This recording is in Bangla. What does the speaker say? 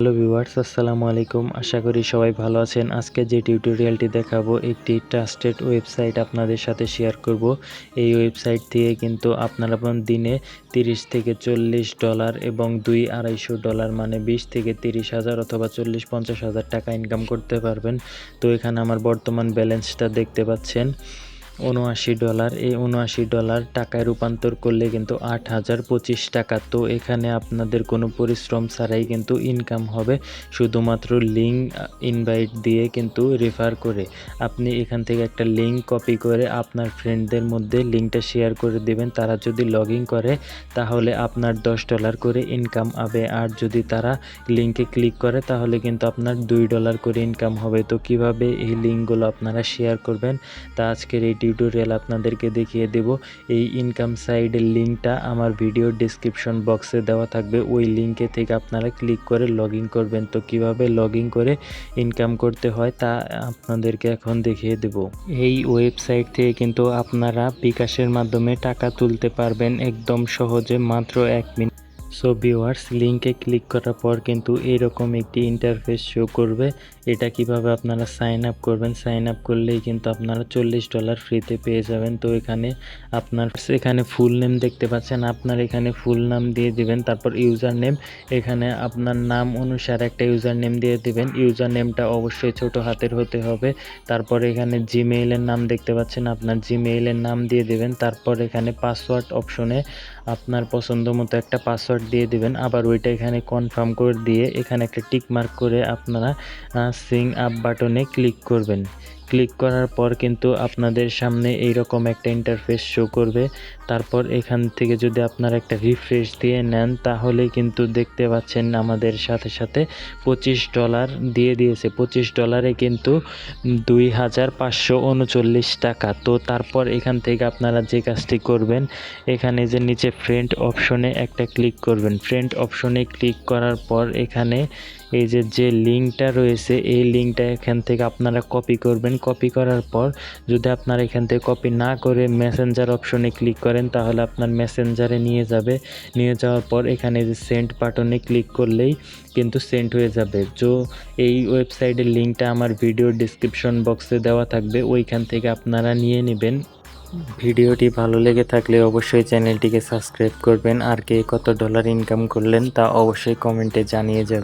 হ্যালো ভিউয়ার্স, আসসালামু আলাইকুম। আশা করি সবাই ভালো আছেন। আজকে যে টিউটোরিয়ালটি দেখাবো একটি ট্রাস্টেড ওয়েবসাইট আপনাদের সাথে শেয়ার করব। এই ওয়েবসাইট থেকে কিন্তু আপনারা দিনে 30 থেকে $40 এবং $200-250 মানে 20 থেকে 30,000 অথবা 40-50,000 টাকা ইনকাম করতে পারবেন। তো এখানে আমার বর্তমান ব্যালেন্সটা দেখতে পাচ্ছেন $79। এই $79 টাকায় রূপান্তর করলে কিন্তু 8,025 টাকা। তো এখানে আপনাদের কোনো পরিশ্রম ছাড়াই কিন্তু ইনকাম হবে, শুধুমাত্র লিঙ্ক ইনভাইট দিয়ে কিন্তু রেফার করে। আপনি এখান থেকে একটা লিঙ্ক কপি করে আপনার ফ্রেন্ডদের মধ্যে লিঙ্কটা শেয়ার করে দেবেন। তারা যদি লগ ইন করে তাহলে আপনার $10 করে ইনকাম হবে, আর যদি তারা লিঙ্কে ক্লিক করে তাহলে কিন্তু আপনার $2 করে ইনকাম হবে। তো কিভাবে এই লিঙ্কগুলো আপনারা শেয়ার করবেন তা আজকের এই টিউটোরিয়াল আপনাদেরকে দেখিয়ে দেব। এই ইনকাম সাইডের লিঙ্কটা আমার ভিডিও ডেসক্রিপশন বক্সে দেওয়া থাকবে। ওই লিঙ্কে থেকে আপনারা ক্লিক করে লগ ইন করবেন। তো কিভাবে লগ ইন করে ইনকাম করতে হয় তা আপনাদেরকে এখন দেখিয়ে দেব। এই ওয়েবসাইট থেকে কিন্তু আপনারা বিকাশের মাধ্যমে টাকা তুলতে পারবেন একদম সহজে, মাত্র 1 মিনিট। সো ভিউয়ার্স, লিঙ্কে ক্লিক করার পর কিন্তু এরকম একটি ইন্টারফেস শো করবে। এটা কিভাবে আপনারা সাইন আপ করবেন, সাইন আপ করলেই কিন্তু আপনারা $40 ফ্রিতে পেয়ে যাবেন। তো এখানে ফুল নেম দেখতে পাচ্ছেন, আপনার এখানে ফুল নাম দিয়ে দিবেন। তারপর ইউজার নেম, এখানে আপনার নাম অনুসারে একটা ইউজার নেম দিয়ে দিবেন। ইউজার নেমটা অবশ্যই ছোট হাতের হতে হবে। তারপর এখানে জিমেইলের নাম দেখতে পাচ্ছেন, আপনার জিমেইলের নাম দিয়ে দিবেন। তারপর এখানে পাসওয়ার্ড অপশনে আপনার পছন্দ মতো একটা পাসওয়ার্ড দিয়ে দিবেন। আবার ওইটা এখানে কনফার্ম করে দিয়ে এখানে একটা টিক মার্ক করে আপনারা সিং আপ বাটনে ক্লিক করবেন। ক্লিক করার পর কিন্তু আপনাদের সামনে এইরকম একটা ইন্টারফেস শো করবে। তারপর এখান থেকে যদি আপনারা একটা রিফ্রেশ দিয়ে নেন তাহলে কিন্তু দেখতে পাচ্ছেন আমাদের সাথে সাথে $25 দিয়ে দিয়েছে। $25 কিন্তু 2,539 টাকা। তো তারপর এখান থেকে আপনারা যে কাজটি করবেন, এখানে যে নিচে ফ্রেন্ড অপশনে একটা ক্লিক করবেন। ফ্রেন্ড অপশনে ক্লিক করার পর এখানে এই যে লিঙ্কটা রয়েছে, এই লিঙ্কটা এখান থেকে আপনারা কপি করবেন। কপি করার পর যদি আপনারা এখান থেকে কপি না করে মেসেঞ্জার অপশনে ক্লিক করেন তাহলে আপনার মেসেঞ্জারে নিয়ে যাবে। নিয়ে যাওয়ার পর এখানে যে সেন্ড বাটনে ক্লিক করলেই কিন্তু সেন্ড হয়ে যাবে। এই ওয়েবসাইটের লিঙ্কটা আমার ভিডিও ডেসক্রিপশন বক্সে দেওয়া থাকবে, ওইখান থেকে আপনারা নিয়ে নেবেন। ভিডিওটি ভালো লেগে থাকলে অবশ্যই চ্যানেলটিকে সাবস্ক্রাইব করবেন, আর কে কত ডলার ইনকাম করলেন তা অবশ্যই কমেন্টে জানিয়ে যাবেন।